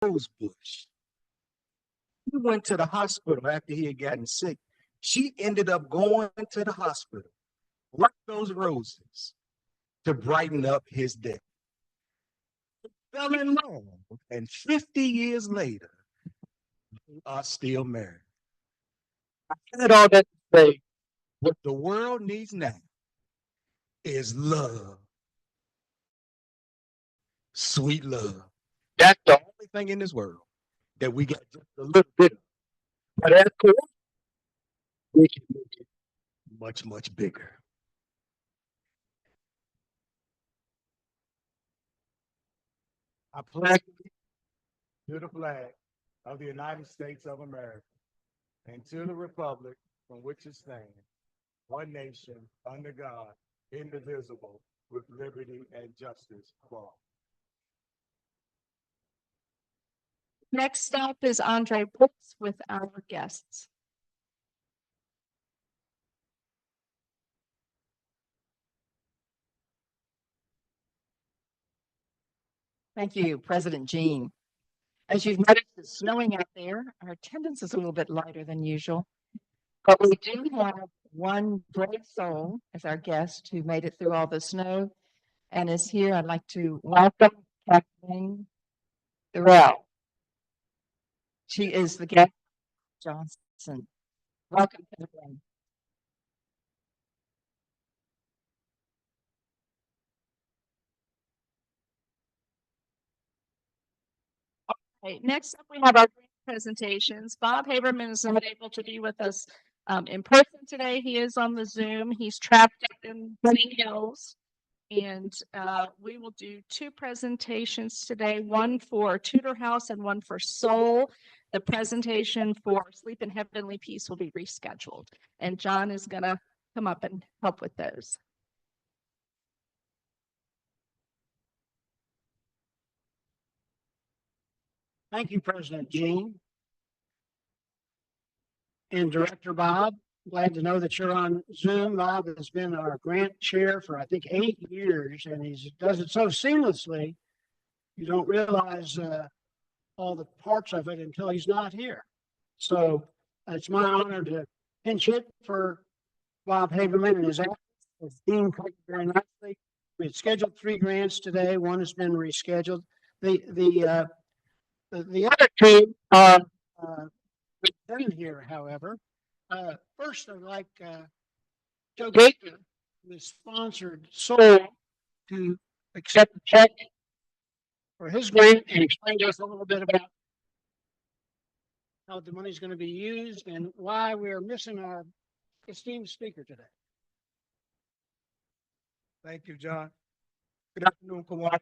rose bush. He went to the hospital after he had gotten sick. She ended up going to the hospital with those roses to brighten up his day. Fell in love, and 50 years later, they are still married. I said all that to say what the world needs now is love, sweet love. That's the only thing in this world that we got just a little bit of. But as correct, we can make it much, much bigger. I pledge to the flag of the United States of America and to the republic from which it stands, one nation, under God, indivisible, with liberty and justice for all. Next up is Andre Brooks with our guests. Thank you, President Jean. As you've noticed, it's snowing out there. Our attendance is a little bit lighter than usual, but we do have one brave soul as our guest who made it through all the snow and is here. I'd like to welcome Kathleen Durrell. She is the guest Johnson. Welcome, Kathleen. Okay, next up, we have our presentations. Bob Haberman is not able to be with us in person today. He is on the Zoom. He's trapped up in Bunny Hills. And we will do two presentations today, one for Tudor House and one for Soul. The presentation for Sleep in Heavenly Peace will be rescheduled. And John is going to come up and help with those. Thank you, President Jean. And Director Bob, glad to know that you're on Zoom. Bob has been our grant chair for, I think, 8 years, and he does it so seamlessly, you don't realize all the parts of it until he's not here. So it's my honor to pinch hit for Bob Haberman and his absence. His team covered very nicely. We had scheduled 3 grants today. One has been rescheduled. The other two are represented here, however. First, I'd like Joe Gaitner, who has sponsored Soul, to accept a check for his grant and explain to us a little bit about how the money is going to be used and why we're missing our esteemed speaker today. Thank you, John. Good afternoon, Kiwanis.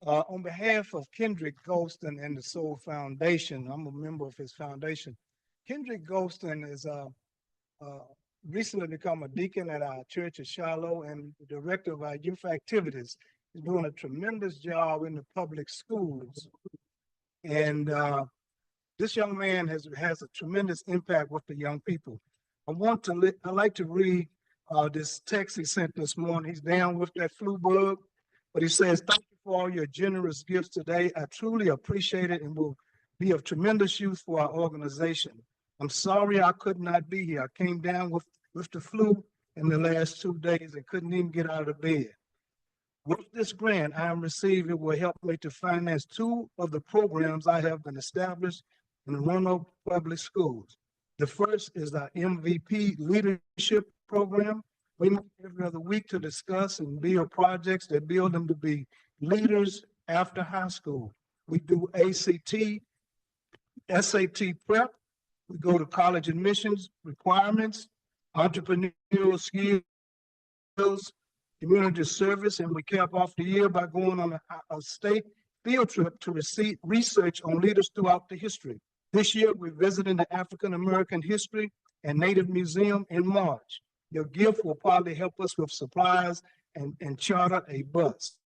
On behalf of Kendrick Golston and the Soul Foundation, I'm a member of his foundation. Kendrick Golston is recently become a deacon at our church at Shiloh and the director of our youth activities. He's doing a tremendous job in the public schools. And this young man has a tremendous impact with the young people. I'd like to read this text he sent this morning. He's down with that flu bug, but he says, "Thank you for all your generous gifts today. I truly appreciate it and will be of tremendous use for our organization. I'm sorry I could not be here. I came down with the flu in the last 2 days and couldn't even get out of bed. With this grant I am receiving, it will help me to finance 2 of the programs I have been established in the Roanoke Public Schools. The first is our MVP Leadership Program. We meet every other week to discuss and build projects that build them to be leaders after high school. We do ACT, SAT prep. We go to college admissions requirements, entrepreneurial skills, community service, and we cap off the year by going on a state field trip to research on leaders throughout the history. This year, we're visiting the African American History and Native Museum in March. Your gift will probably help us with supplies and charter a bus.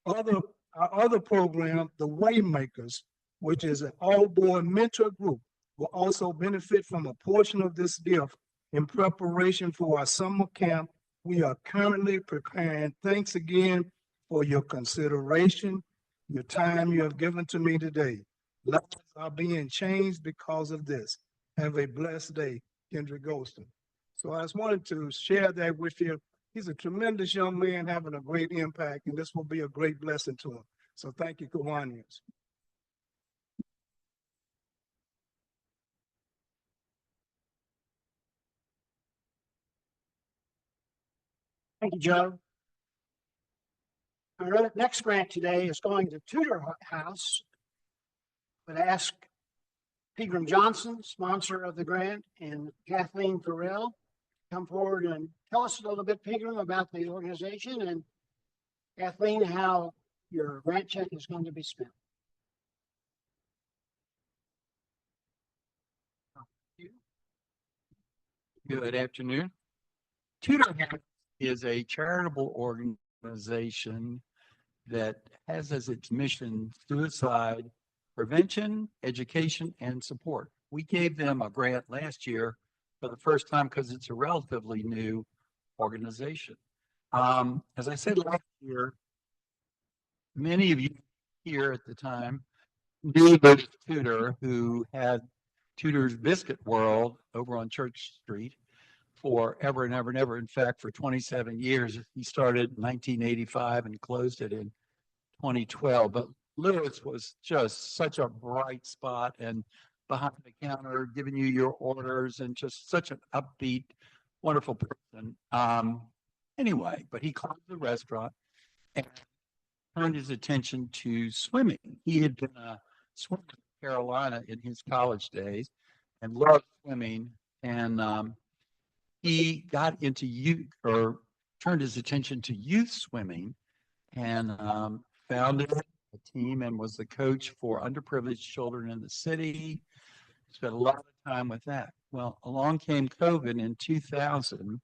Our other program, the Waymakers, which is an all-boy mentor group, will also benefit from a portion of this gift in preparation for our summer camp we are currently preparing. Thanks again for your consideration, your time you have given to me today. Lives are being changed because of this. Have a blessed day, Kendrick Golston. So I just wanted to share that with you. He's a tremendous young man having a great impact, and this will be a great blessing to him. So thank you, Kiwanis. Thank you, Joe. Our next grant today is going to Tudor House. Would ask Pegram Johnson, sponsor of the grant, and Kathleen Farrell, come forward and tell us a little bit, Pegram, about the organization, and Kathleen, how your grant check is going to be spent. Good afternoon. Tudor House is a charitable organization that has as its mission suicide prevention, education, and support. We gave them a grant last year for the first time because it's a relatively new organization. As I said last year, many of you here at the time knew Liz Tudor, who had Tudor's Biscuit World over on Church Street forever and ever and ever. In fact, for 27 years. He started in 1985 and closed it in 2012. But Lewis was just such a bright spot and behind the counter, giving you your orders, and just such an upbeat, wonderful person. Anyway, but he closed the restaurant and turned his attention to swimming. He had been a swimmer in Carolina in his college days and loved swimming. And he got into youth, or turned his attention to youth swimming, and founded a team and was the coach for underprivileged children in the city. Spent a lot of time with that. Well, along came COVID in 2000,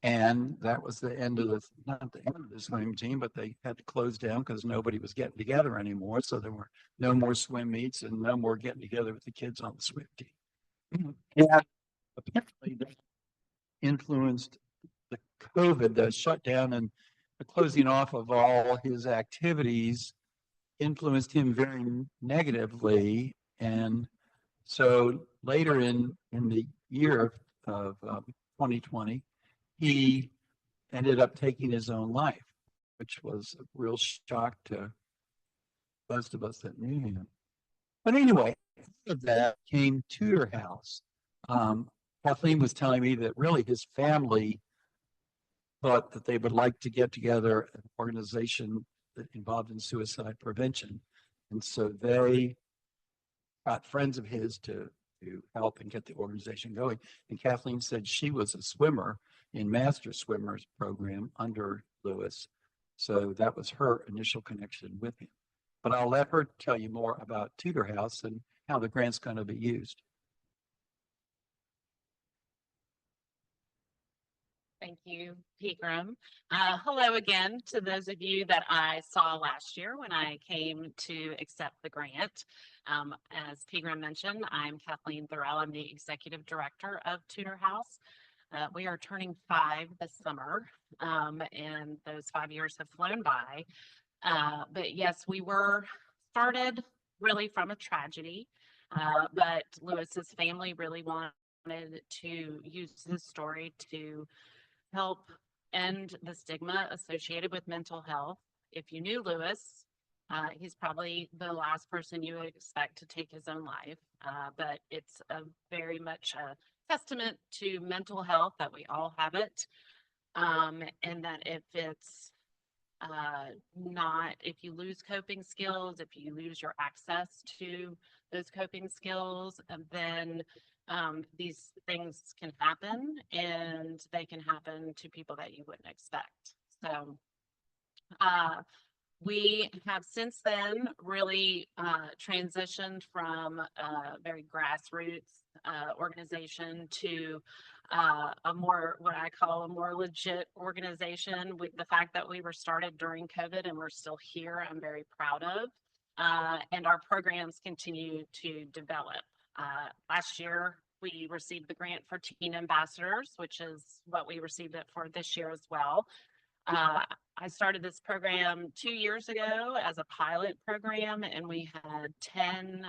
and that was the end of not the end of the swimming team, but they had to close down because nobody was getting together anymore. So there were no more swim meets and no more getting together with the kids on the swim team. And apparently that influenced the COVID, the shutdown and the closing off of all his activities influenced him very negatively. And so later in the year of 2020, he ended up taking his own life, which was a real shock to most of us that knew him. But anyway, out of that came Tudor House. Kathleen was telling me that really his family thought that they would like to get together an organization that involved in suicide prevention. And so they got friends of his to help and get the organization going. And Kathleen said she was a swimmer in Master Swimmers program under Lewis. So that was her initial connection with him. But I'll let her tell you more about Tudor House and how the grant's going to be used. Thank you, Pegram. Hello again to those of you that I saw last year when I came to accept the grant. As Pegram mentioned, I'm Kathleen Thorell. I'm the Executive Director of Tudor House. We are turning 5 this summer, and those 5 years have flown by. But yes, we were started really from a tragedy, but Lewis's family really wanted to use this story to help end the stigma associated with mental health. If you knew Lewis, he's probably the last person you would expect to take his own life, but it's a very much a testament to mental health that we all have it, and that if it's if you lose coping skills, if you lose your access to those coping skills, then these things can happen, and they can happen to people that you wouldn't expect. So we have since then really transitioned from a very grassroots organization to a more, what I call a more legit organization. With the fact that we were started during COVID and we're still here, I'm very proud of. And our programs continue to develop. Last year, we received the grant for Teen Ambassadors, which is what we received it for this year as well. I started this program 2 years ago as a pilot program, and we had 10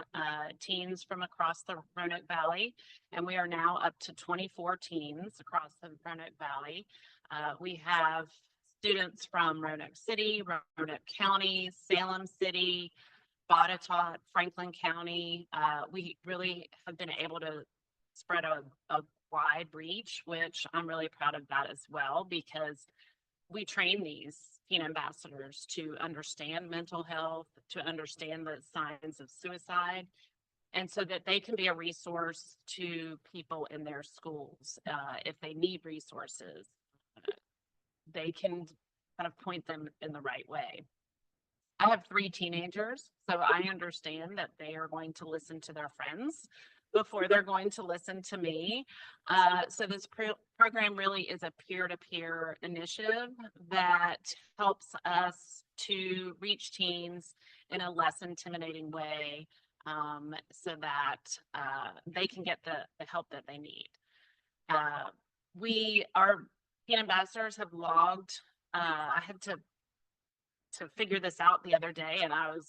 teens from across the Roanoke Valley, and we are now up to 24 teens across the Roanoke Valley. We have students from Roanoke City, Roanoke County, Salem City, Botetourt, Franklin County. We really have been able to spread a wide reach, which I'm really proud of that as well, because we train these teen ambassadors to understand mental health, to understand the signs of suicide, and so that they can be a resource to people in their schools. If they need resources, they can kind of point them in the right way. I have 3 teenagers, so I understand that they are going to listen to their friends before they're going to listen to me. So this program really is a peer-to-peer initiative that helps us to reach teens in a less intimidating way, so that they can get the help that they need. Our teen ambassadors have logged, I had to figure this out the other day, and I was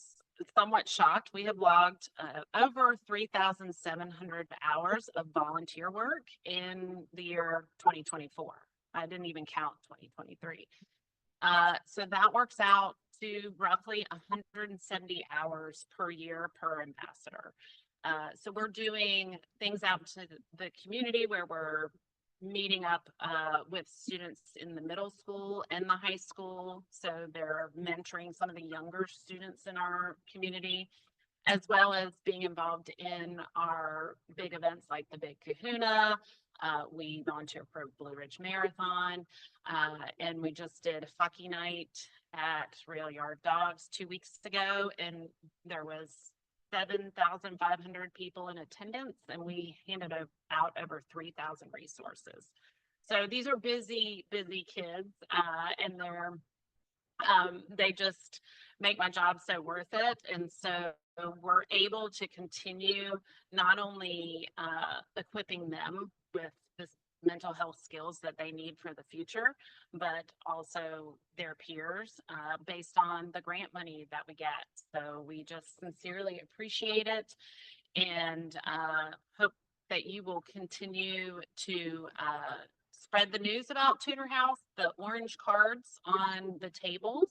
somewhat shocked. We have logged over 3,700 hours of volunteer work in the year 2024. I didn't even count 2023. So that works out to roughly 170 hours per year per ambassador. So we're doing things out to the community where we're meeting up with students in the middle school and the high school. So they're mentoring some of the younger students in our community, as well as being involved in our big events like the Big Kahuna. We volunteer for Blue Ridge Marathon, and we just did a Fucky night at Rail Yard Dogs 2 weeks ago, and there was 7,500 people in attendance, and we handed out over 3,000 resources. So these are busy kids, and they just make my job so worth it. And so we're able to continue not only equipping them with this mental health skills that they need for the future, but also their peers based on the grant money that we get. So we just sincerely appreciate it, and hope that you will continue to spread the news about Tutor House. The orange cards on the tables,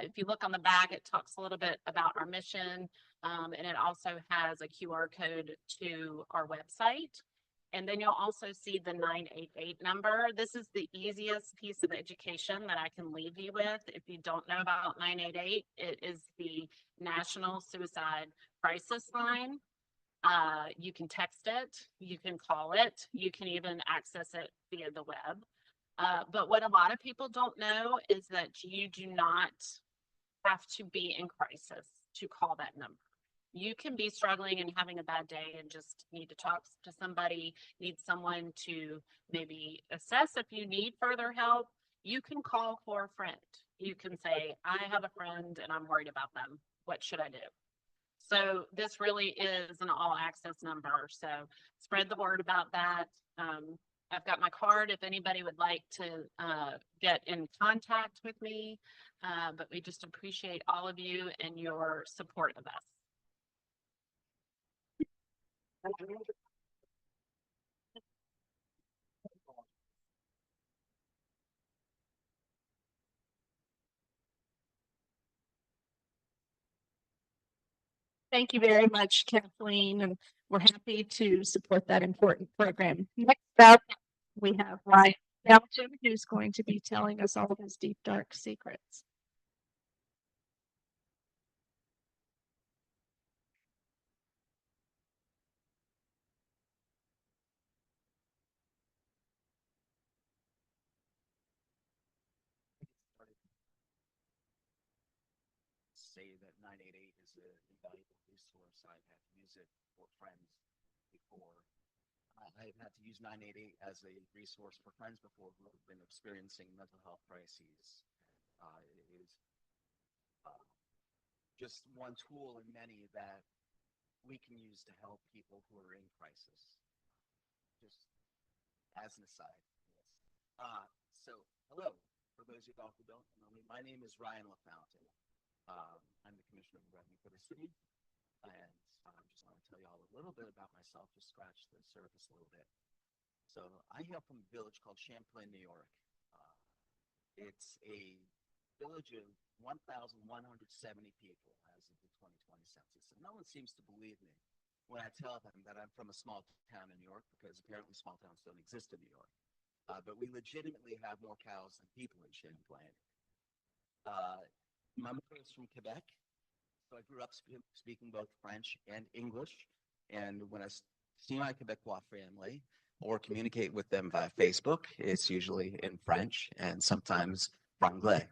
if you look on the back, it talks a little bit about our mission, and it also has a QR code to our website. And then you'll also see the 988 number. This is the easiest piece of education that I can leave you with. If you don't know about 988, it is the National Suicide Crisis Line. You can text it, you can call it, you can even access it via the web. But what a lot of people don't know is that you do not have to be in crisis to call that number. You can be struggling and having a bad day and just need to talk to somebody, need someone to maybe assess if you need further help. You can call for a friend. You can say, I have a friend and I'm worried about them. What should I do? So this really is an all access number. So spread the word about that. I've got my card if anybody would like to get in contact with me, but we just appreciate all of you and your support of us. Thank you very much, Kathleen, and we're happy to support that important program. Next up, we have Ryan Dalton, who's going to be telling us all of his deep, dark secrets. Say that 988 is an invaluable resource. I've had to use it for friends before. I've had to use 988 as a resource for friends before who have been experiencing mental health crises. It is just one tool in many that we can use to help people who are in crisis. Just as an aside. So, hello. For those of y'all who don't know me, my name is Ryan LaFountain. I'm the Commissioner of Revenue for the city, and I just want to tell y'all a little bit about myself, just scratch the surface a little bit. So, I hail from a village called Champlain, New York. It's a village of 1,170 people as of the 2020 census, and no one seems to believe me when I tell them that I'm from a small town in New York, because apparently small towns don't exist in New York. But we legitimately have more cows than people in Champlain. My mother is from Quebec, so I grew up speaking both French and English. And when I see my Quebecois family or communicate with them via Facebook, it's usually in French and sometimes Franglais.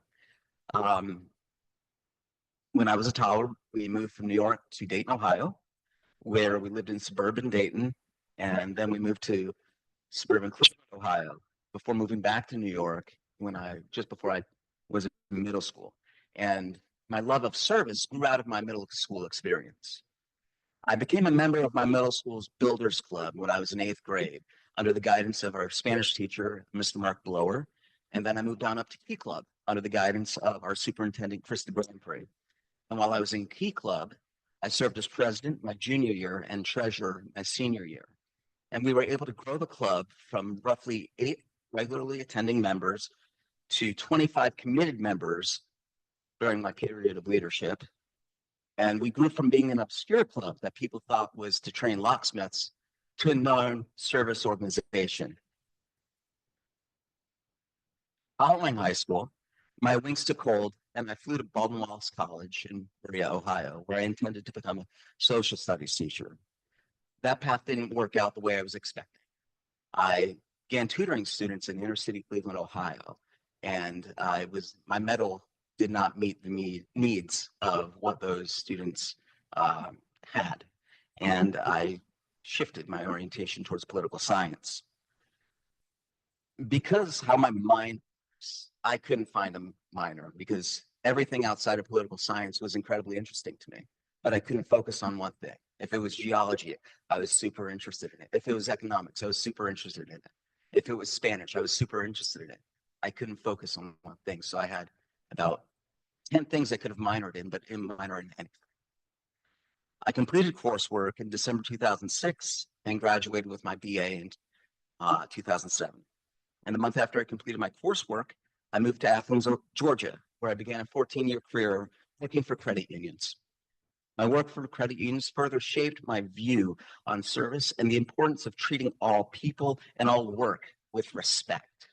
When I was a toddler, we moved from New York to Dayton, Ohio, where we lived in suburban Dayton, and then we moved to suburban Cleveland, Ohio, before moving back to New York just before I was in middle school. And my love of service grew out of my middle school experience. I became a member of my middle school's Builders Club when I was in 8th grade under the guidance of our Spanish teacher, Mr. Mark Blower. And then I moved on up to Key Club under the guidance of our superintendent, Krista Grandpré. And while I was in Key Club, I served as president my junior year and treasurer my senior year. And we were able to grow the club from roughly 8 regularly attending members to 25 committed members during my period of leadership. And we grew from being an obscure club that people thought was to train locksmiths to a known service organization. Following high school, my wings took hold and I flew to Baldwin Wallace College in Berea, Ohio, where I intended to become a social studies teacher. That path didn't work out the way I was expecting. I began tutoring students in inner city Cleveland, Ohio, and my medal did not meet the needs of what those students had. And I shifted my orientation towards political science. Because how my mind works, I couldn't find a minor because everything outside of political science was incredibly interesting to me, but I couldn't focus on one thing. If it was geology, I was super interested in it. If it was economics, I was super interested in it. If it was Spanish, I was super interested in it. I couldn't focus on one thing. So I had about 10 things I could have minored in, but didn't minor in anything. I completed coursework in December 2006 and graduated with my BA in 2007. And the month after I completed my coursework, I moved to Athens, Georgia, where I began a 14-year career working for credit unions. My work for credit unions further shaped my view on service and the importance of treating all people and all work with respect.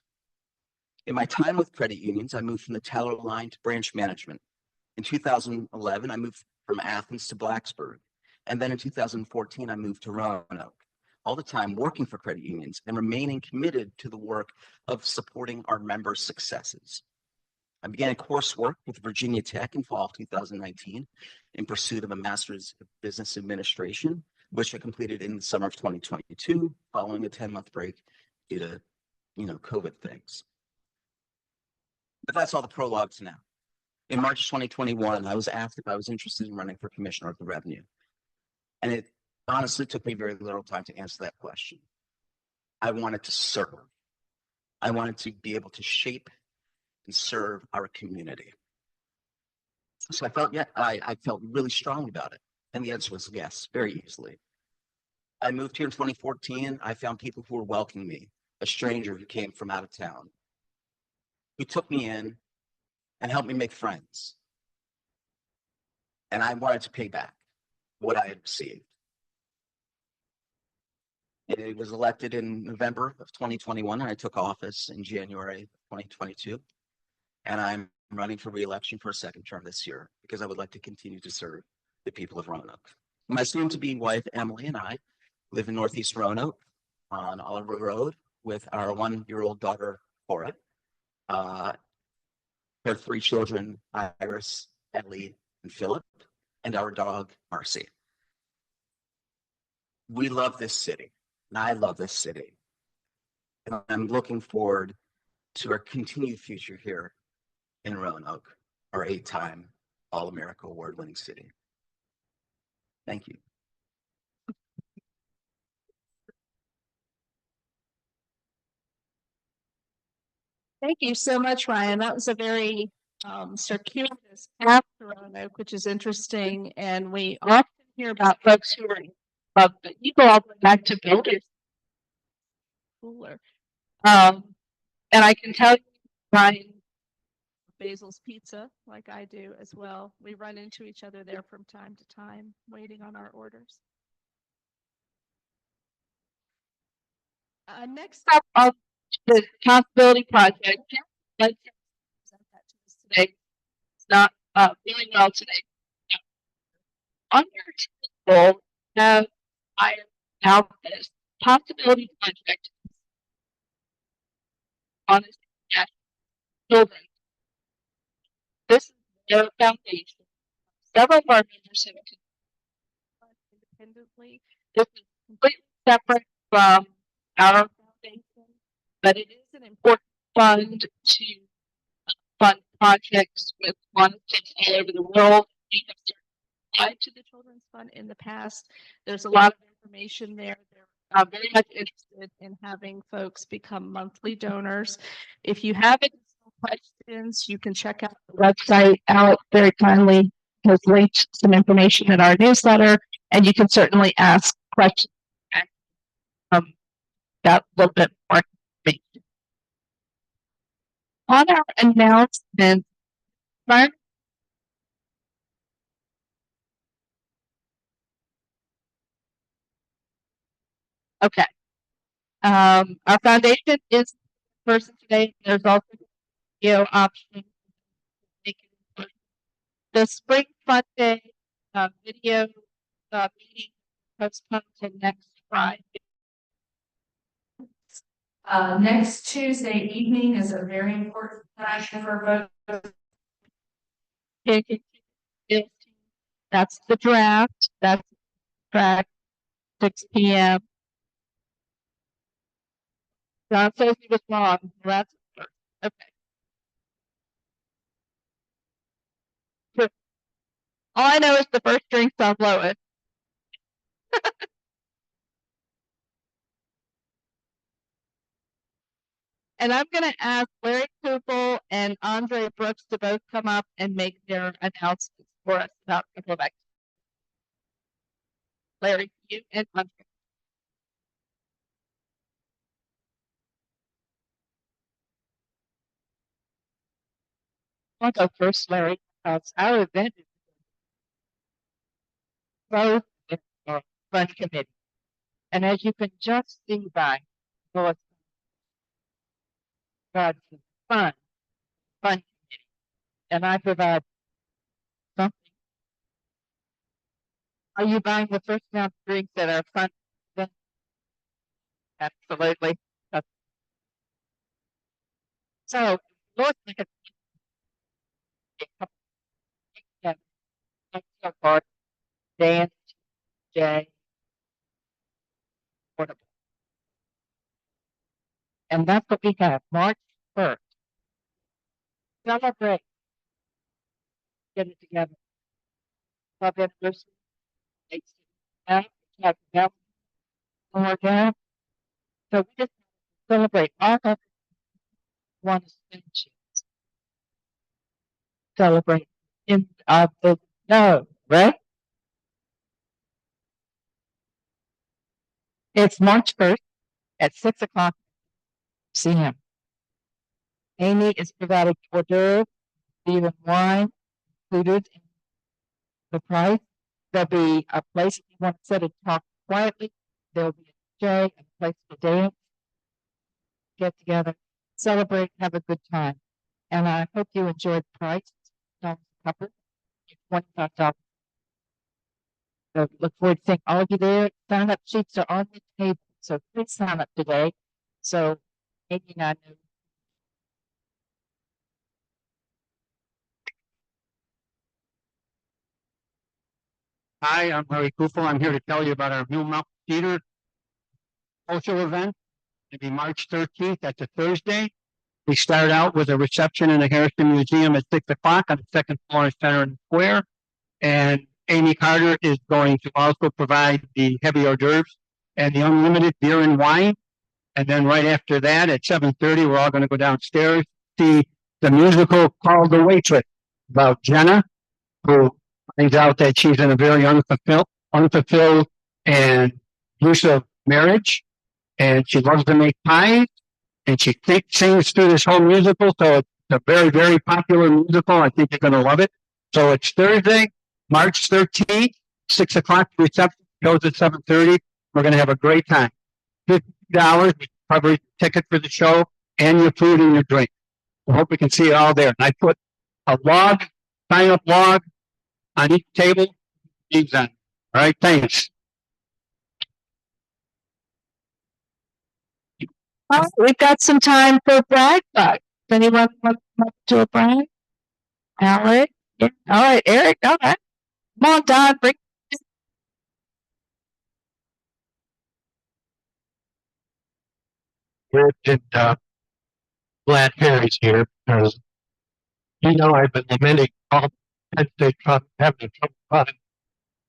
In my time with credit unions, I moved from the teller line to branch management. In 2011, I moved from Athens to Blacksburg. And then in 2014, I moved to Roanoke, all the time working for credit unions and remaining committed to the work of supporting our members' successes. I began coursework with Virginia Tech in fall of 2019 in pursuit of a master's of business administration, which I completed in the summer of 2022, following a 10-month break due to, COVID things. But that's all the prologues now. In March 2021, I was asked if I was interested in running for Commissioner of the Revenue. And it honestly took me very little time to answer that question. I wanted to serve. I wanted to be able to shape and serve our community. So I felt really strong about it. And the answer was yes, very easily. I moved here in 2014. I found people who were welcoming me, a stranger who came from out of town, who took me in and helped me make friends. And I wanted to pay back what I had received. It was elected in November of 2021, and I took office in January of 2022. And I'm running for re-election for a second term this year because I would like to continue to serve the people of Roanoke. My soon-to-be wife, Emily, and I live in Northeast Roanoke on Oliver Road with our 1-year-old daughter, Cora, her 3 children, Iris, Ellie, and Philip, and our dog, Marcy. We love this city, and I love this city. And I'm looking forward to our continued future here in Roanoke, our 8-time All-America Award-winning city. Thank you. Thank you so much, Ryan. That was a very circuitous path to Roanoke, which is interesting. And we often hear about folks who are but you go all the way back to builders. Cooler. And I can tell you, Ryan, Basil's Pizza, like I do as well. We run into each other there from time to time, waiting on our orders. Next up on the Possibility Project, let's present that to us today. It's not feeling well today. On your table, I have this Possibility Project on this children. This is their foundation. Several of our members have independently. This is completely separate from our foundation, but it is an important fund to fund projects with Kiwanis kids all over the world. We have applied to the Children's Fund in the past. There's a lot of information there. They're very much interested in having folks become monthly donors. If you have additional questions, you can check out the website. Alex very kindly has linked some information in our newsletter, and you can certainly ask questions about a little bit more information. On our announcement, okay. Our foundation is person today. There's also video option. The spring fun day video meeting postponed to next Friday. Next Tuesday evening is a very important time for both. That's the draft. That's track 6 p.m. John says he was wrong. That's okay. Sure. All I know is the first drink's on lowest. And I'm going to ask Larry Kupel and Andre Brooks to both come up and make their announcements for us about Quebec. Larry, you and Andre. I'll go first, Larry. Our event is both fun committee. And as you can just see by God's fun committee. And I provide something. Are you buying the first round of drinks that are fun? Absolutely. So, look at so far, dance, Jay, portable. And that's what we have, March 1st. Celebrate. Get it together. Club anniversary. Have more down. So we just celebrate all of one extension. Celebrate in the no, right? It's March 1st at 6 o'clock. See him. Amy is providing hors d'oeuvres, beer and wine included in the price. There'll be a place if you want to sit and talk quietly. There'll be a DJ, a place to dance, get together, celebrate, have a good time. And I hope you enjoyed the price. $25. So look forward to seeing all of you there. Sign up sheets are on the table, so please sign up today. So maybe not. Hi, I'm Harry Kufel. I'm here to tell you about our Mule Mountain Theater social event. It'll be March 13th. That's a Thursday. We start out with a reception in the Harrison Museum at 6 o'clock on the second floor of Center and Square. And Amy Carter is going to also provide the heavy hors d'oeuvres and the unlimited beer and wine. And then right after that, at 7:30, we're all going to go downstairs see the musical called The Waitress about Jenna, who finds out that she's in a very unfulfilled and abusive marriage, and she loves to make pies, and she sings through this whole musical. So it's a very, very popular musical. I think you're going to love it. So it's Thursday, March 13th, 6 o'clock. Reception goes at 7:30. We're going to have a great time. $50, which covers your ticket for the show and your food and your drink. I hope we can see it all there. And I put a sign up log on each table. All right, thanks. We've got some time for brag bucks. Anyone want to do a brag? Alex? Yeah. All right, Eric. All right. Come on, Don. Bring. And glad Perry's here because I've been lamenting all Penn State having trouble finding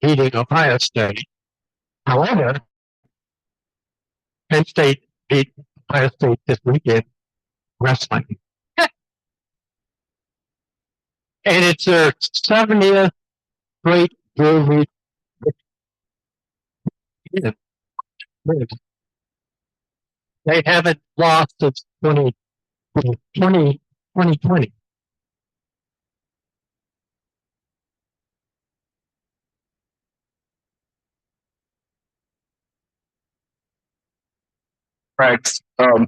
beating Ohio State. However, Penn State beat Ohio State this weekend wrestling. And it's their 70th great Jersey. They haven't lost since 2020. Right. I'm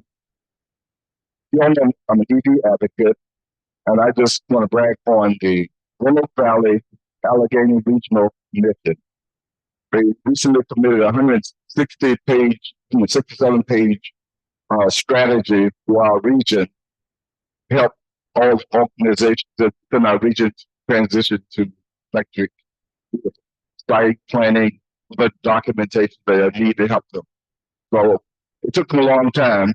an ED advocate, and I just want to brag on the Roanoke Valley Allegheny Regional Mission. They recently committed a 67-page strategy for our region to help all organizations in our region transition to electric site planning, but documentation they need to help them. So it took them a long time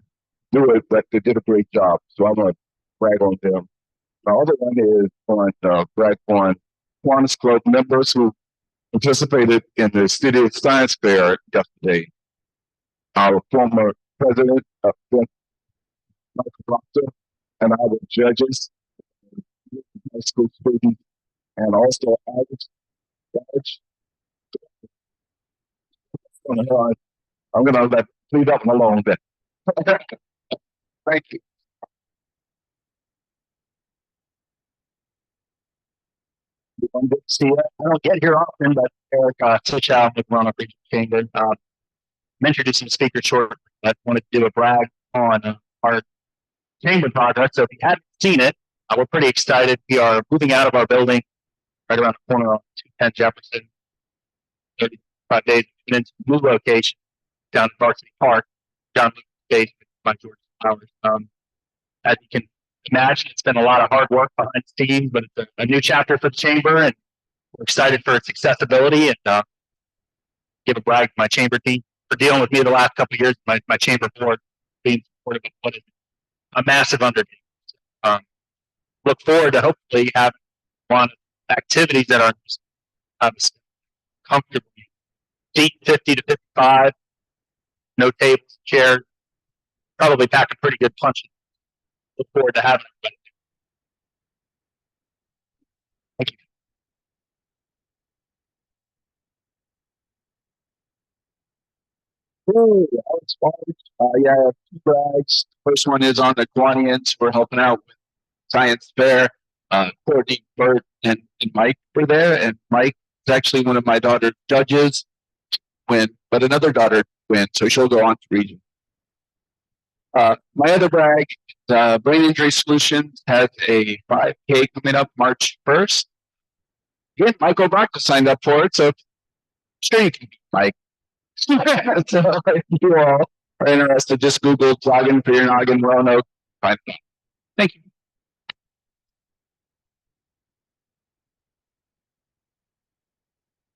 to do it, but they did a great job. So I want to brag on them. The other one is brag on Kiwanis Club members who participated in the City Science Fair yesterday. Our former president, Michael Proctor, and our judges, high school students, and also Alex. I'm going to leave that one alone then. Thank you. See, I don't get here often, but Eric Tichow with Roanoke Regional Chamber. I'm introducing the speaker shortly, but wanted to do a brag on our chamber project. So if you haven't seen it, we're pretty excited. We are moving out of our building right around the corner on 210 Jefferson, 35 days into new location down at Varsity Park, down the stage by George Flowers. As you can imagine, it's been a lot of hard work behind the scenes, but it's a new chapter for the chamber, and we're excited for its accessibility and give a brag to my chamber team for dealing with me the last couple of years. My chamber board being supportive of what is a massive undertaking. Look forward to hopefully having one activities that are comfortably seat 50 to 55, no tables, chairs, probably pack a pretty good punch. Look forward to having it. Thank you. Yeah, I have two brags. First one is on the Kiwanis. We're helping out with Science Fair. Courtney, Bert, and Mike were there, and Mike is actually one of my daughter's judges. But another daughter win, so she'll go on to region. My other brag, Brain Injury Solutions has a 5K coming up March 1st. Again, Michael Brock signed up for it, so I'm sure you can beat Mike. So if you all are interested, just Google Jogging for Your Noggin Roanoke. Thank you.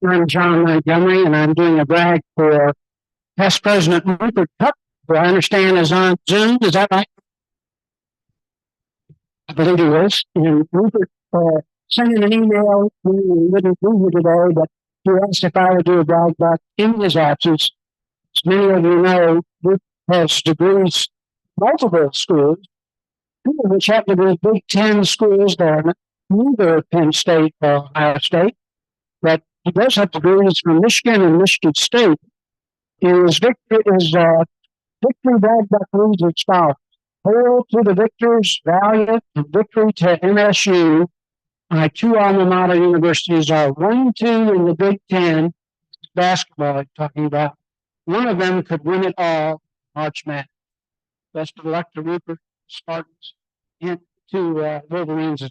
I'm John Montgomery, and I'm doing a brag for past President Rupert Tuck, who I understand is on Zoom. Is that right? I believe he was. And Rupert sent in an email when he wouldn't be here today, but he asked if I would do a brag back in his absence. As many of you know, Rupert has degrees, multiple schools, which happen to be Big Ten schools there, neither Penn State or Ohio State, but he does have degrees from Michigan and Michigan State. His victory bragged about these as follows: hail to the victors, valiant, and victory to MSU. My two alma mater universities are 1-2 in the Big Ten basketball. I'm talking about one of them could win it all. March Madness. Best of luck to Rupert, Spartans, and to Wolverines.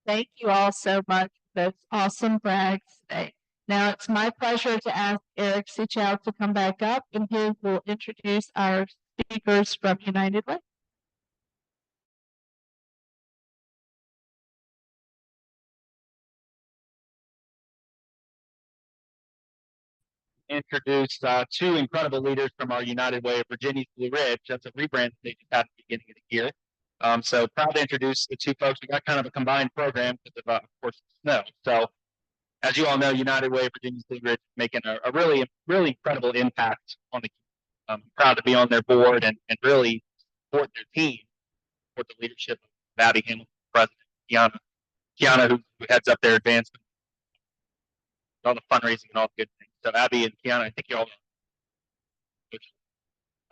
Thank you all so much for those awesome brags today. Now it's my pleasure to ask Eric Sichow to come back up, and he will introduce our speakers from United Way. Introduce two incredible leaders from our United Way of Virginia's Blue Ridge. That's a rebrand they just had at the beginning of the year. So proud to introduce the two folks. We got kind of a combined program because of course, snow. So as you all know, United Way of Virginia's Blue Ridge is making a really incredible impact on the community. I'm proud to be on their board and really support their team, support the leadership of Abby Hamilton, President Kiana, who heads up their advancement, all the fundraising and all the good things. So Abby and Kiana, I think you all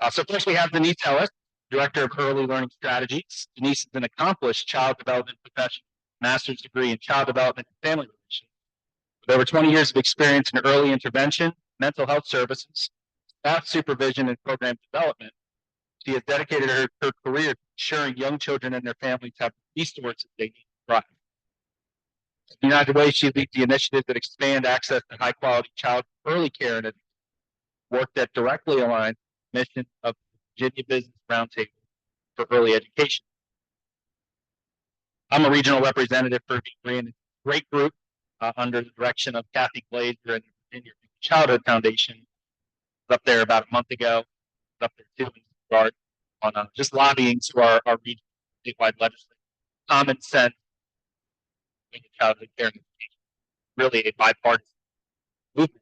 know. So first we have Denise Ellis, Director of Early Learning Strategies. Denise is an accomplished child development professional, master's degree in child development and family relations. With over 20 years of experience in early intervention, mental health services, staff supervision, and program development, she has dedicated her career to ensuring young children and their families have the resources they need to thrive. At United Way, she leads the initiatives that expand access to high-quality child early care and work that directly aligns with the mission of the Virginia Business Roundtable for Early Education. I'm a regional representative for V3, and it's a great group under the direction of Kathy Glazer and the Virginia Childhood Foundation. I was up there about a month ago. I was up there too in regard on just lobbying to our regional statewide legislature. Common sense in childhood care and education. Really a bipartisan movement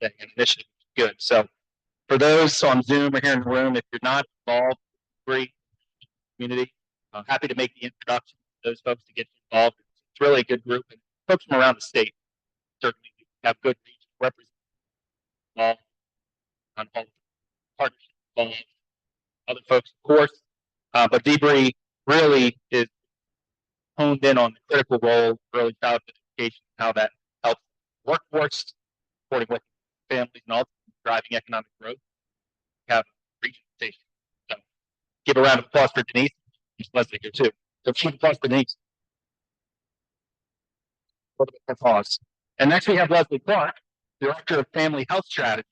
and initiative. Good. So for those on Zoom or here in the room, if you're not involved in the community, I'm happy to make the introduction to those folks to get involved. It's really a good group, and folks from around the state certainly have good representation on all partnerships, other folks, of course. But Debris really is honed in on the critical role of early childhood education, how that helps workforce, supporting working families, and also driving economic growth. We have regional station. So give a round of applause for Denise. There's Leslie here too. So round of applause for Denise. Applause. And next we have Leslie Clark, Director of Family Health Strategy.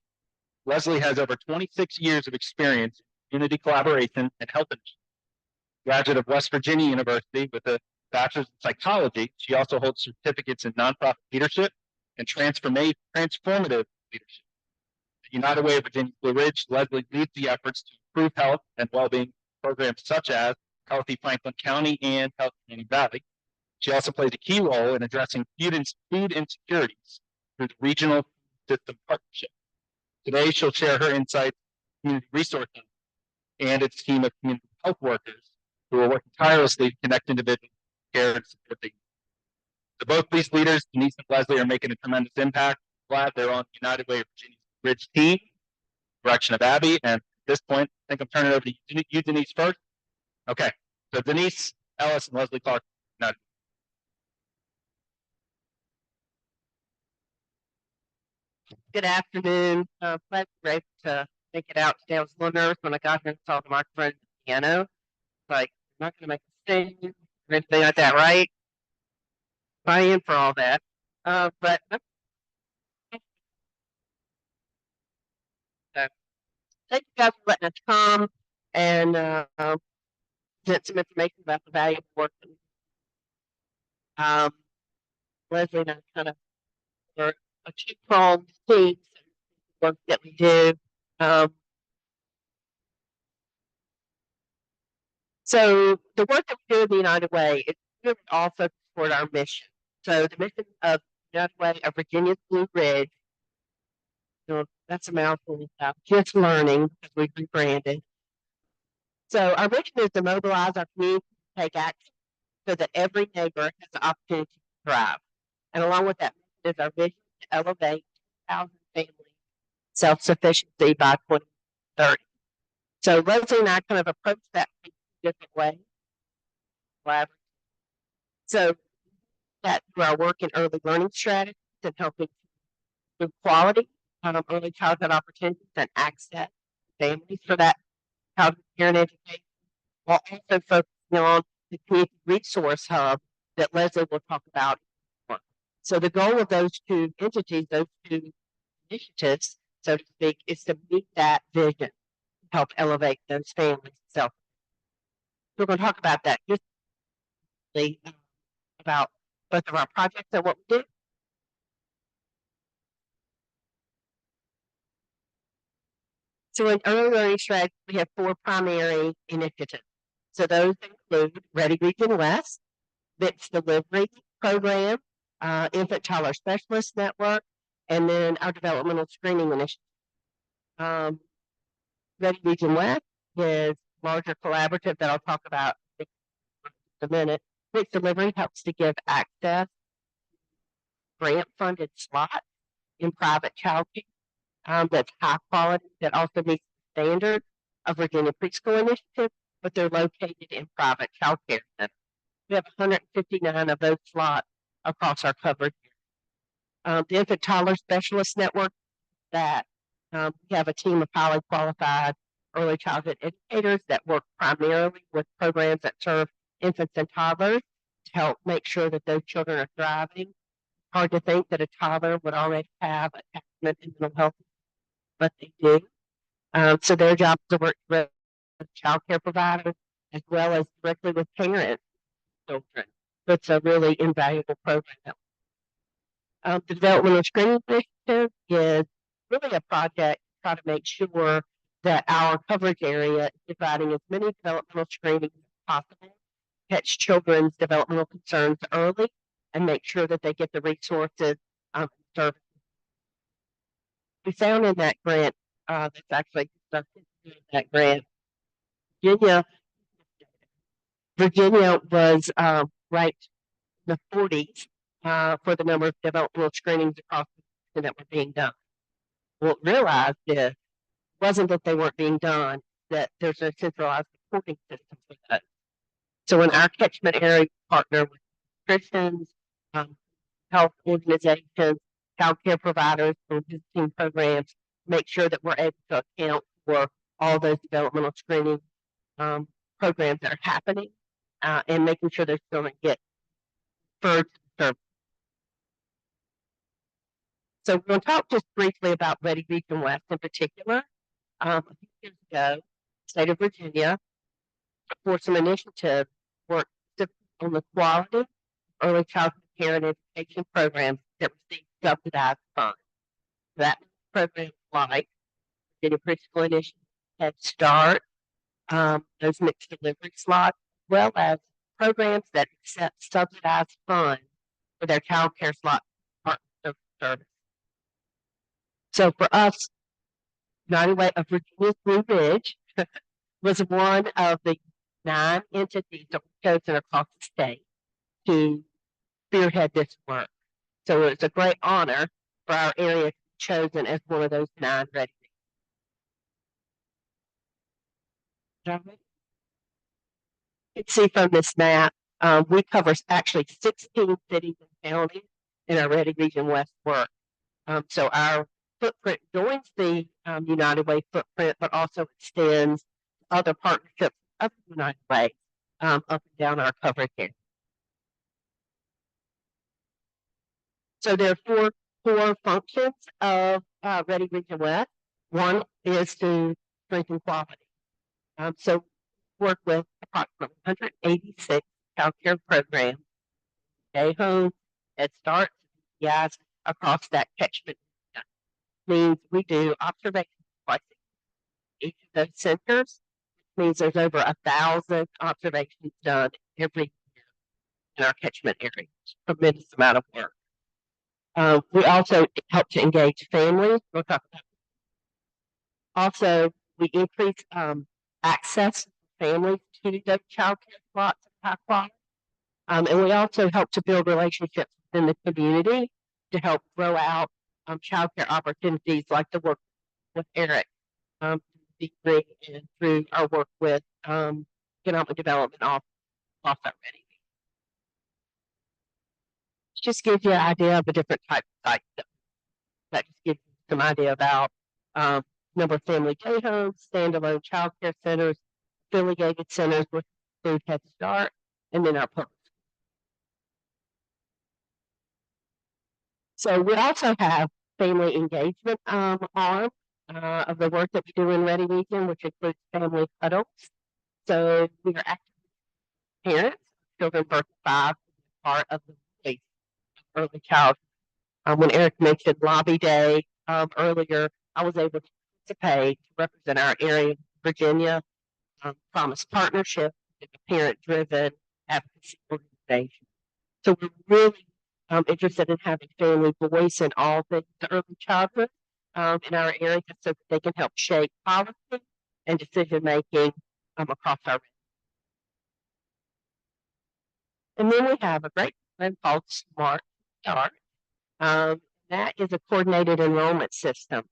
Leslie has over 26 years of experience in community collaboration and health initiatives. Graduate of West Virginia University with a bachelor's in psychology. She also holds certificates in nonprofit leadership and transformative leadership. At United Way of Virginia Blue Ridge, Leslie leads the efforts to improve health and well-being programs such as Healthy Franklin County and Healthy Canyon Valley. She also plays a key role in addressing food insecurities through the Regional System Partnership. Today, she'll share her insights, community resource center, and its team of community health workers who are working tirelessly to connect individuals with care and support them. So both these leaders, Denise and Leslie, are making a tremendous impact. Glad they're on the United Way of Virginia Ridge team, direction of Abby. And at this point, I think I'm turning it over to you, Denise, first. Okay. So Denise Ellis and Leslie Clark. United. Good afternoon. Glad great to make it out today. I was a little nervous when I got here and saw the microphone and the piano. Like, I'm not going to make a sing or anything like that, right? I am for all that. But thank you guys for letting us come and present some information about the valuable work that we do. Leslie and I kind of are a two-pronged team work that we do. So the work that we do in the United Way is really also to support our mission. So the mission of United Way of Virginia's Blue Ridge That's a mouthful about kids learning because we've rebranded. So our mission is to mobilize our community to take action so that every neighbor has the opportunity to thrive. And along with that is our vision to elevate 2,000 family self-sufficiency by 2030. So Leslie and I kind of approached that in different ways. So that through our work in early learning strategies and helping improve quality, early childhood opportunities and access to families for that childhood care and education, while also focusing on the community resource hub that Leslie will talk about. So the goal of those two entities, those two initiatives, so to speak, is to meet that vision, help elevate those families. So we're going to talk about that just about both of our projects and what we do. So in early learning strategy, we have 4 primary initiatives. So those include Ready Region West, mixed delivery program, infant toddler specialist network, and then our developmental screening initiative. Ready Region West is larger collaborative that I'll talk about in a minute. Mixed delivery helps to give access grant-funded slots in private childcare that's high quality, that also meets the standards of Virginia Preschool Initiative, but they're located in private childcare centers. We have 159 of those slots across our coverage. The Infant Toddler Specialist Network, that we have a team of highly qualified early childhood educators that work primarily with programs that serve infants and toddlers to help make sure that those children are thriving. Hard to think that a toddler would already have attachment and mental health, but they do. So their job is to work with child care providers as well as directly with parents and children. So it's a really invaluable program. The Developmental Screening Initiative is really a project to try to make sure that our coverage area is providing as many developmental screenings as possible, catch children's developmental concerns early, and make sure that they get the resources and services. We found in that grant, that's actually that grant, Virginia was ranked in the 40s for the number of developmental screenings across the nation that were being done. What we realized is wasn't that they weren't being done, that there's a centralized reporting system for that. So in our catchment area, we partner with Christians, health organizations, child care providers, and visiting programs, make sure that we're able to account for all those developmental screening programs that are happening, and making sure they're still going to get referred to the service. So we're going to talk just briefly about Ready Region West in particular. A few years ago, the state of Virginia, for some initiatives, worked on the quality of early childhood care and education programs that receive subsidized funds. That programs like Virginia Preschool Initiative, Head Start, those mixed delivery slots, as well as programs that accept subsidized funds for their child care slots part of service. So for us, United Way of Virginia's Blue Ridge was one of the 9 entities that were chosen across the state to spearhead this work. So it's a great honor for our area to be chosen as one of those 9 ready. You can see from this map, we cover actually 16 cities and counties in our Ready Region West work. So our footprint joins the United Way footprint, but also extends other partnerships of the United Way up and down our coverage area. So there are 4 functions of Ready Region West. One is to strengthen quality. So work with approximately 186 child care programs, day homes, Head Start, yes, across that catchment. Means we do observations twice each of those centers. Means there's over 1,000 observations done every year in our catchment area. Tremendous amount of work. We also help to engage families. We'll talk about. Also, we increase access for families to those child care slots of high quality. And we also help to build relationships within the community to help grow out child care opportunities like the work with Eric, degree and through our work with economic development off already. Just gives you an idea of the different types of sites that just gives you some idea about number of family day homes, standalone child care centers, affiliated centers with Food Head Start, and then our public. So we also have family engagement arm of the work that we do in Ready Region, which includes family huddles. So we are active parents, children birth to 5, part of the voice of early childhood. When Eric mentioned Lobby Day earlier, I was able to participate to represent our area of Virginia. Promise Partnership is a parent-driven advocacy organization. So we're really interested in having family voice in all things early childhood in our area so that they can help shape policy and decision making across our. And then we have a great program called Smart Start. That is a coordinated enrollment system.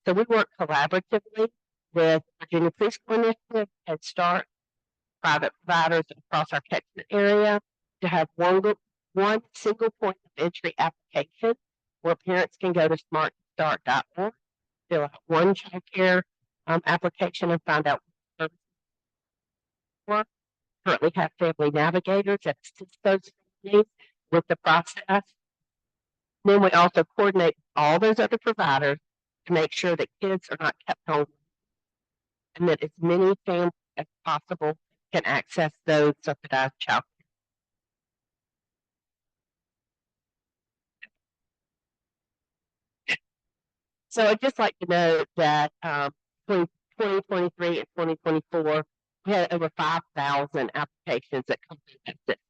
So we work collaboratively with Virginia Preschool Initiative, Head Start, private providers across our catchment area to have one single point of entry application where parents can go to smartstart.org, fill out one child care application and find out what services for. Currently have family navigators that assist those families with the process. Then we also coordinate all those other providers to make sure that kids are not kept home and that as many families as possible can access those subsidized child care. So I'd just like to note that between 2023 and 2024, we had over 5,000 applications that come through that system.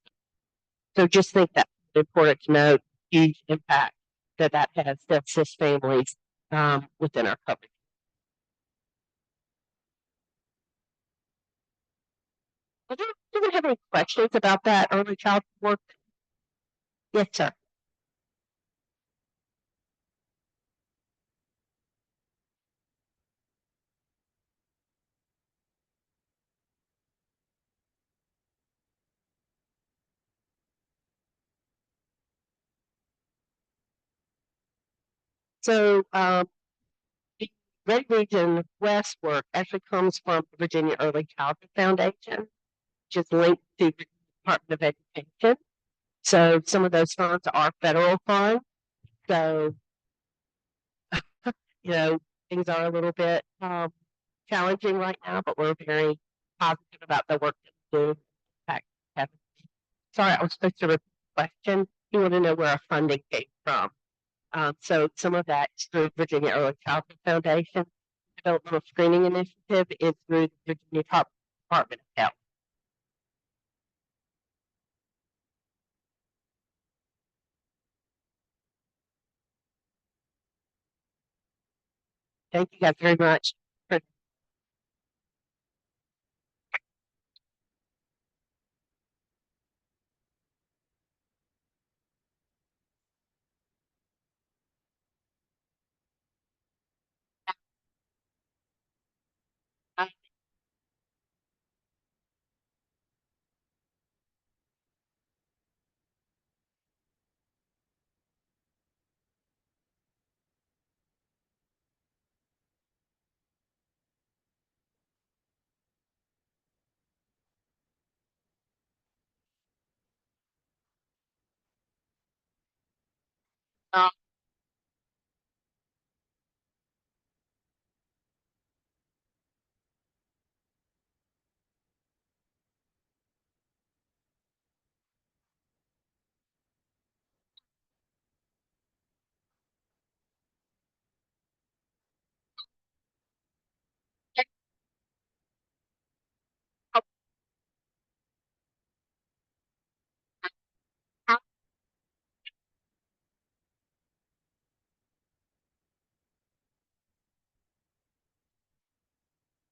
So just think that's important to note, huge impact that has to assist families within our coverage. Do you have any questions about that early childhood work? Yes, sir. So the Red Region West work actually comes from the Virginia Early Childhood Foundation, which is linked to the Department of Education. So some of those funds are federal funds. So, things are a little bit challenging right now, but we're very positive about the work that we do. In fact, sorry, I was supposed to repeat the question. You want to know where our funding came from. So some of that is through Virginia Early Childhood Foundation. Developmental Screening Initiative is through the Virginia Department of Health. Thank you guys very much.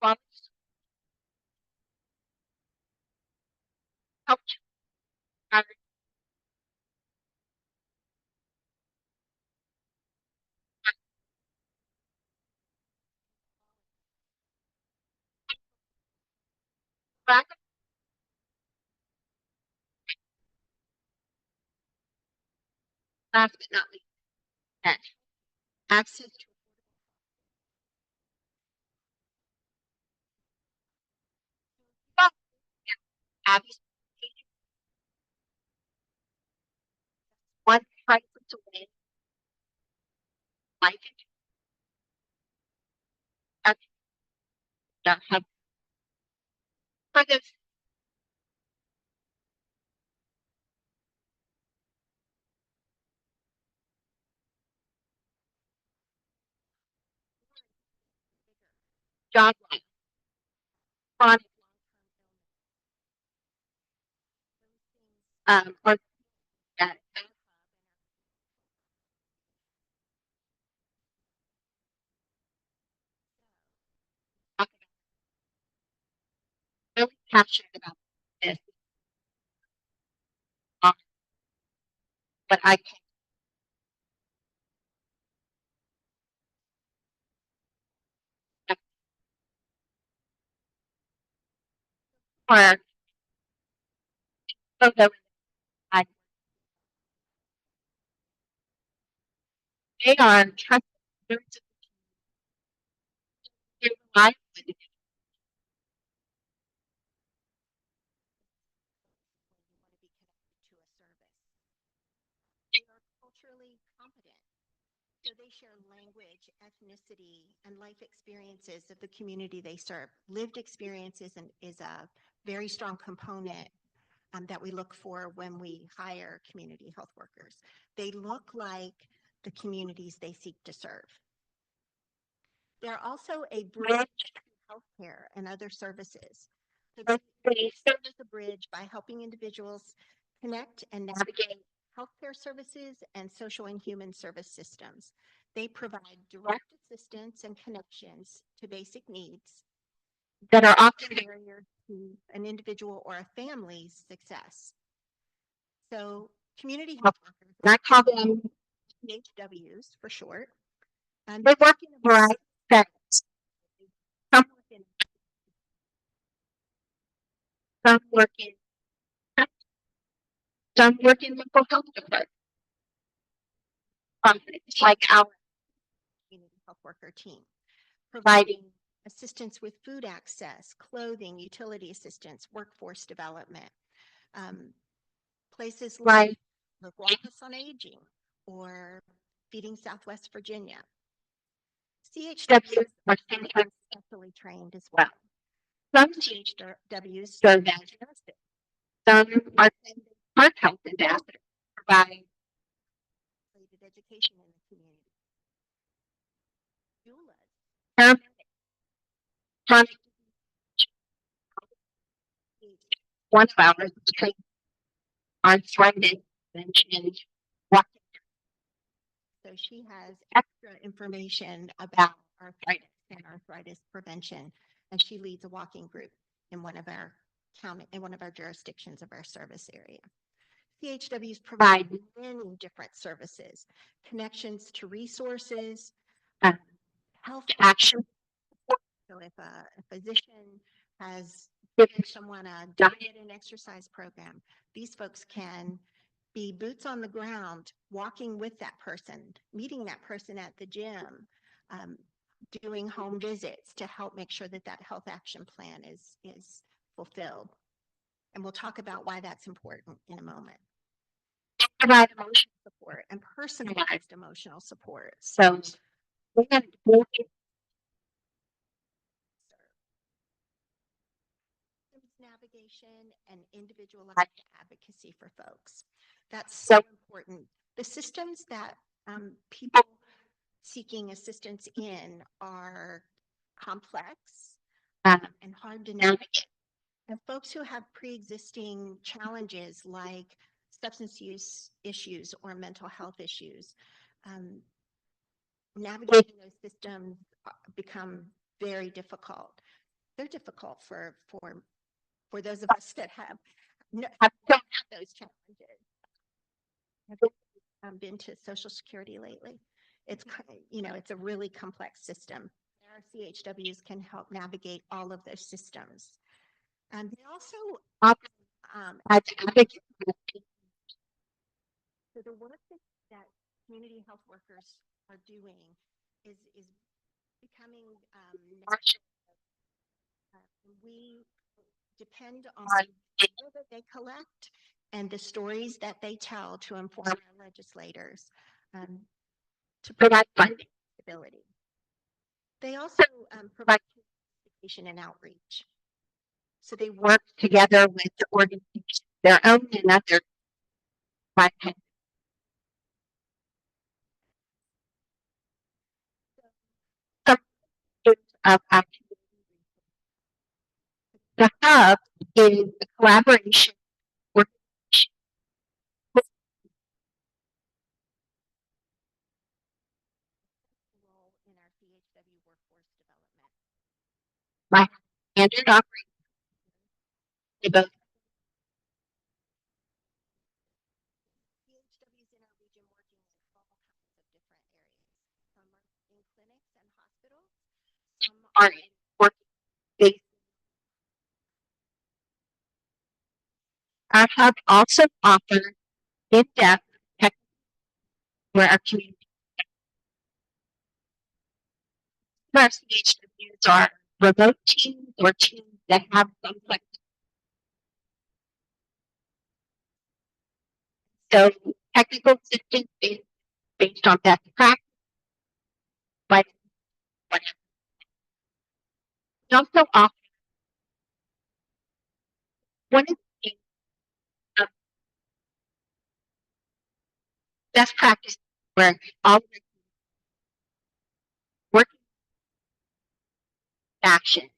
quality help our last but not least, that access to Abby's one price to win life that have for those job life, chronic or that I'm really passionate about this, but I can't for photo. I, they are trusted members of their livelihood. They are culturally competent. So they share language, ethnicity, and life experiences of the community they serve. Lived experiences is a very strong component that we look for when we hire community health workers. They look like the communities they seek to serve. They're also a bridge to healthcare and other services. So they serve as a bridge by helping individuals connect and navigate healthcare services and social and human service systems. They provide direct assistance and connections to basic needs that are often barriers to an individual or a family's success. So community health workers, and I call them PHWs for short, they work in a variety of settings. Some work in some work in mental health departments, like our community health worker team, providing assistance with food access, clothing, utility assistance, workforce development. Places like the Roanoke on Aging or Feeding Southwest Virginia. CHWs are sometimes specially trained as well. Some CHWs serve as nurses. Some are heart health ambassadors, provide education in the community. Doulas, chronic one of ours trained arthritis and walking. So she has extra information about arthritis and arthritis prevention, and she leads a walking group in one of our jurisdictions of our service area. CHWs provide many different services, connections to resources, health action. So if a physician has given someone a diet and exercise program, these folks can be boots on the ground, walking with that person, meeting that person at the gym, doing home visits to help make sure that that health action plan is fulfilled. And we'll talk about why that's important in a moment. Provide emotional support and personalized emotional support. So we have navigation and individualized advocacy for folks. That's so important. The systems that people seeking assistance in are complex and hard to navigate. And folks who have pre-existing challenges like substance use issues or mental health issues, navigating those systems become very difficult. they're difficult for those of us that don't have those challenges. Have you been to Social Security lately? It's it's a really complex system. Our CHWs can help navigate all of those systems. And they also offer as advocates. So the work that community health workers are doing is becoming national. We depend on the data that they collect and the stories that they tell to inform our legislators to provide funding stability. They also provide communication and outreach. So they work together with the organizations, their own and other private. Of activity. The hub is a collaboration with role in our CHW workforce development. By standard operating, they both CHWs in our region working in all kinds of different areas. Some are in clinics and hospitals. Some are in working space. Our hub also offers in-depth tech where our community. Our CHWs are remote teams or teams that have some flexibility. So technical assistance is based on best practice, but whatever. We also offer one of the things of best practice where all of the working action.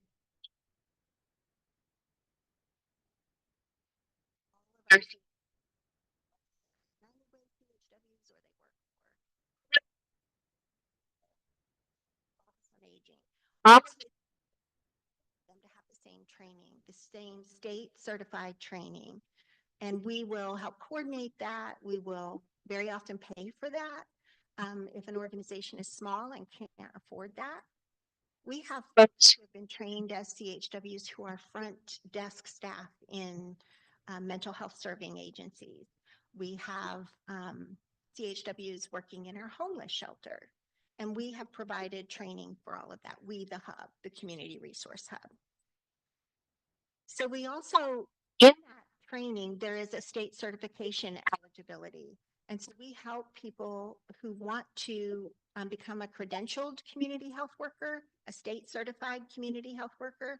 All of our all of them to have the same training, the same state certified training. And we will help coordinate that. We will very often pay for that. If an organization is small and can't afford that. We have folks who have been trained as CHWs who are front desk staff in mental health serving agencies. We have CHWs working in our homeless shelter. And we have provided training for all of that. We, the hub, the community resource hub. So we also, in that training, there is a state certification eligibility. And so we help people who want to become a credentialed community health worker, a state certified community health worker.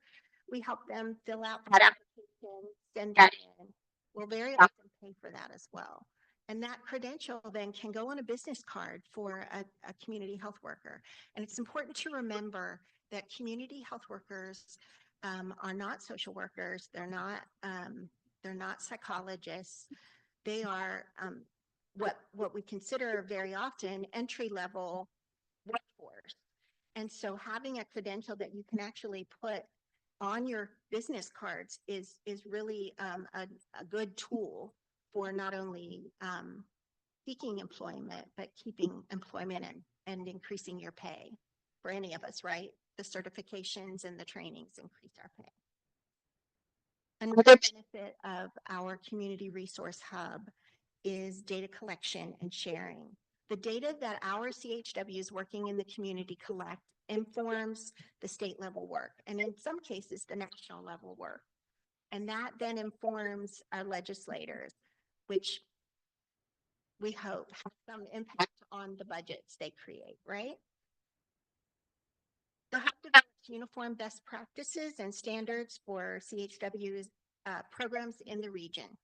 We help them fill out that application, send that in. We'll very often pay for that as well. And that credential then can go on a business card for a community health worker. And it's important to remember that community health workers are not social workers. They're not psychologists. They are what we consider very often entry-level workforce. And so having a credential that you can actually put on your business cards is really a good tool for not only seeking employment, but keeping employment and increasing your pay for any of us, right? The certifications and the trainings increase our pay. Another benefit of our community resource hub is data collection and sharing. The data that our CHWs working in the community collect informs the state level work, and in some cases, the national level work. And that then informs our legislators, which we hope have some impact on the budgets they create, right? The hub develops uniform best practices and standards for CHW's programs in the region.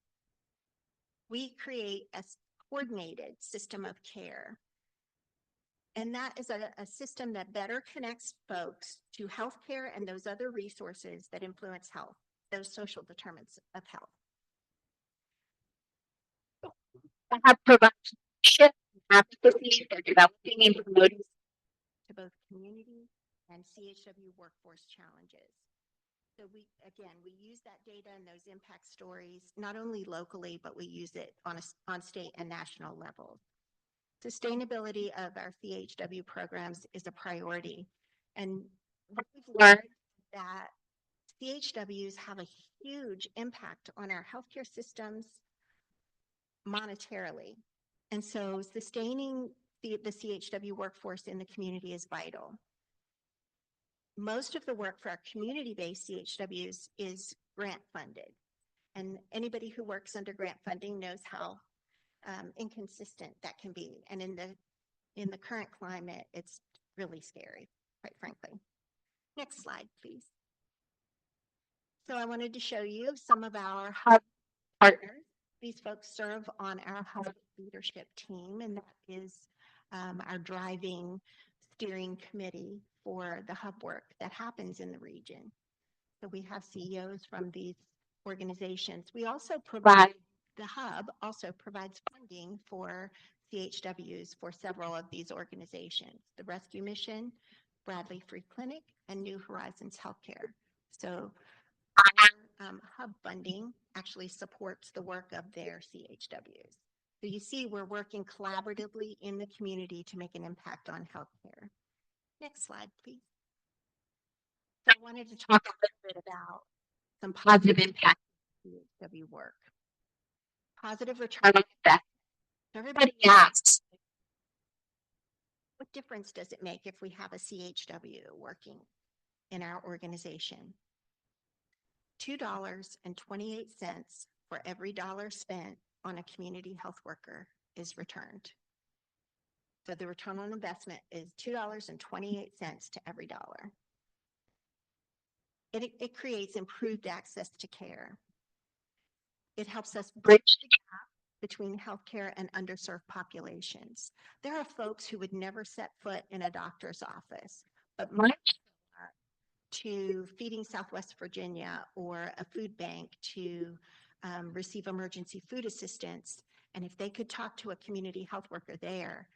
We create a coordinated system of care. And that is a system that better connects folks to healthcare and those other resources that influence health, those social determinants of health. I have provided advocacy for developing and promoting to both community and CHW workforce challenges. So we use that data and those impact stories, not only locally, but we use it on state and national levels. Sustainability of our CHW programs is a priority. And what we've learned is that CHWs have a huge impact on our healthcare systems monetarily. And so sustaining the CHW workforce in the community is vital. Most of the work for our community-based CHWs is grant funded. And anybody who works under grant funding knows how inconsistent that can be. And in the current climate, it's really scary, quite frankly. Next slide, please. So I wanted to show you some of our hub partners. These folks serve on our hub leadership team, and that is our driving steering committee for the hub work that happens in the region. So we have CEOs from these organizations. We also provide, the hub also provides funding for CHWs for several of these organizations, the Rescue Mission, Bradley Free Clinic, and New Horizons Healthcare. So our hub funding actually supports the work of their CHWs. So you see, we're working collaboratively in the community to make an impact on healthcare. Next slide, please. So I wanted to talk a little bit about some positive impact of CHW work. Positive return on investment. Everybody asks, what difference does it make if we have a CHW working in our organization? $2.28 for every dollar spent on a community health worker is returned. So the return on investment is $2.28 to every dollar. It creates improved access to care. It helps us bridge the gap between healthcare and underserved populations. There are folks who would never set foot in a doctor's office, but might to Feeding Southwest Virginia or a food bank to receive emergency food assistance. And if they could talk to a community health worker there,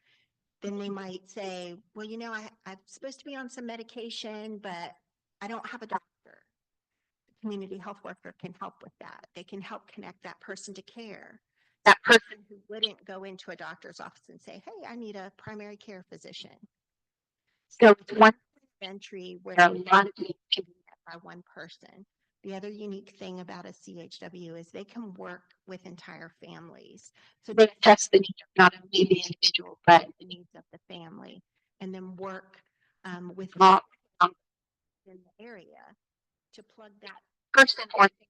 then they might say, well, you know, I'm supposed to be on some medication, but I don't have a doctor. The community health worker can help with that. They can help connect that person to care. That person who wouldn't go into a doctor's office and say, hey, I need a primary care physician. So it's one entry where a lot of needs can be met by one person. The other unique thing about a CHW is they can work with entire families. So they assess the needs of not only the individual, but the needs of the family, and then work with all in the area to plug that person or thing.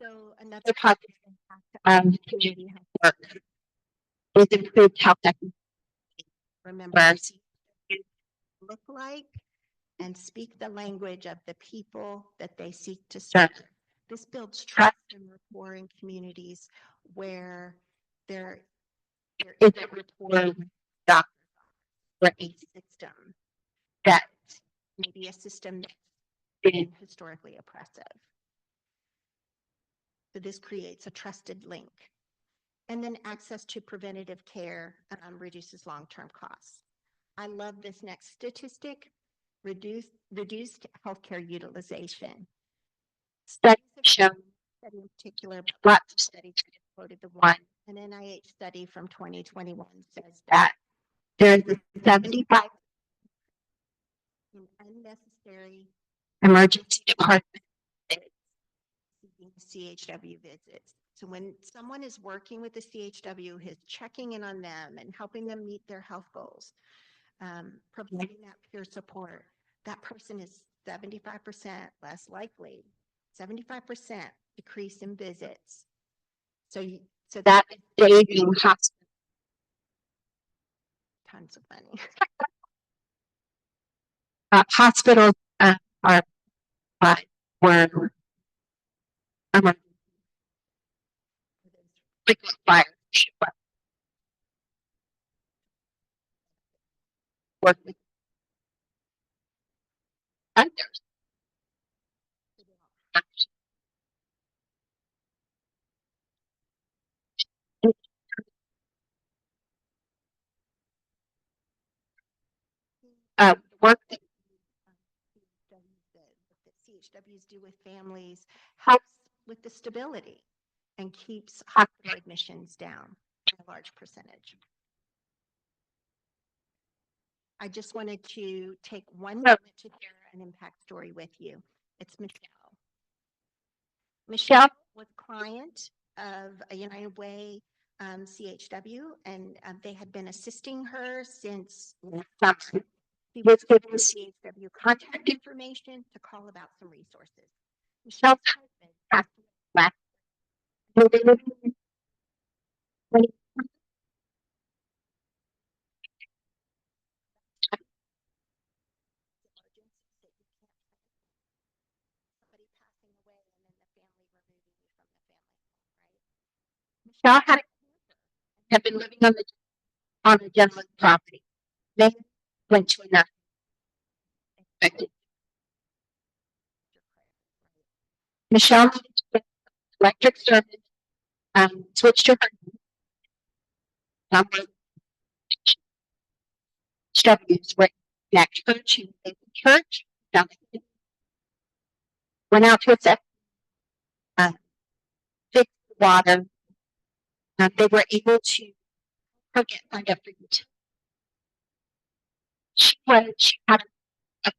So another positive impact of community health work is improved health equity. Remember, CHWs look like and speak the language of the people that they seek to serve. This builds trust and rapport in communities where there isn't rapport with doctors or a system that maybe a system that's been historically oppressive. So this creates a trusted link. And then access to preventative care reduces long-term costs. I love this next statistic, reduced healthcare utilization. Studies have shown, study in particular, but lots of studies, I just quoted the one, an NIH study from 2021 says that there is a 75% in unnecessary emergency department visits, CHW visits. So when someone is working with the CHW, who's checking in on them and helping them meet their health goals, providing that peer support, that person is 75% less likely, 75% decrease in visits. So that is saving hospitals tons of money. Hospitals are were frequent fires work with others. work that CHWs do with families helps with the stability and keeps hospital admissions down by a large percentage. I just wanted to take one moment to share an impact story with you. It's Michelle. Michelle was a client of a United Way CHW, and they had been assisting her since last summer. She was given CHW contact information to call about some resources. Michelle's husband passed away last year. They lived in 20 somebody passing away and then the family removing you from the family home, right? Michelle had been living on a gentleman's property. They went to another. Expected. Michelle needed to get electric service, switched to her number. HWs were connect her to a church. Went out to assess, fix the water. They were able to get signed up for utility. She had a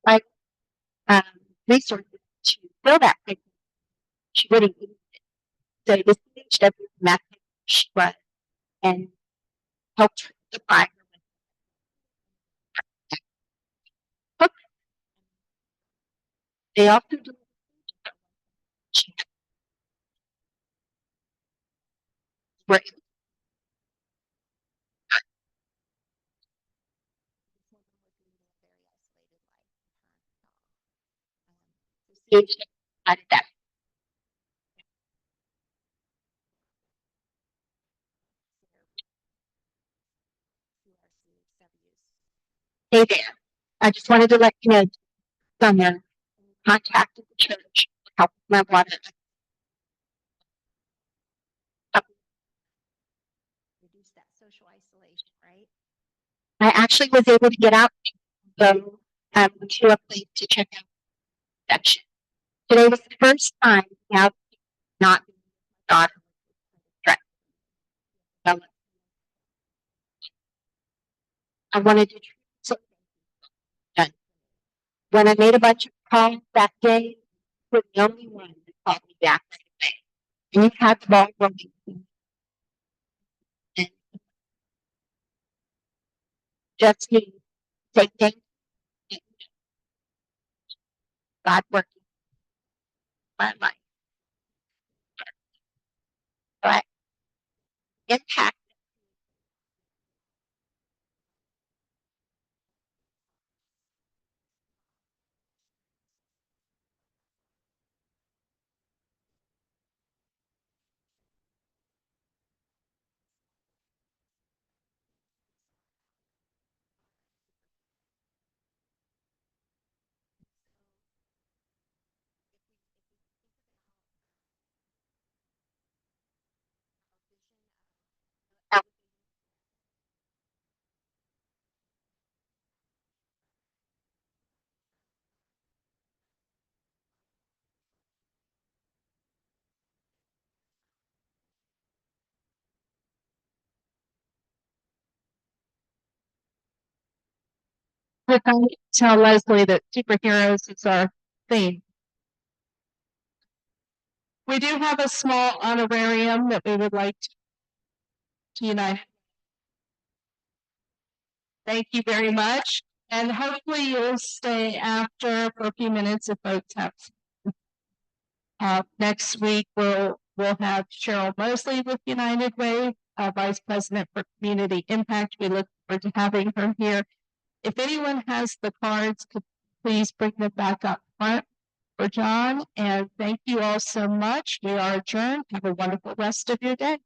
like resources to fill that paper. She really needed it. So the CHW method she was and helped her supply her with. They also do were out of that. Hey there. I just wanted to let you know someone contacted the church, helped my water. Reduce that social isolation, right? I actually was able to get out and go to a place to check out section. Today was the first time now not daughter. I wanted to done. When I made a bunch of calls that day, you were the only one that called me back right away. And you had the ball rolling. And just need to say thank you. God working my life. But impact. I tell Leslie that superheroes is our theme. We do have a small honorarium that we would like to unite. Thank you very much. And hopefully you'll stay after for a few minutes if folks have. Next week, we'll have Cheryl Mosley with United Way, Vice President for Community Impact. We look forward to having her here. If anyone has the cards, could please bring them back up front for John. And thank you all so much. We are adjourned. Have a wonderful rest of your day.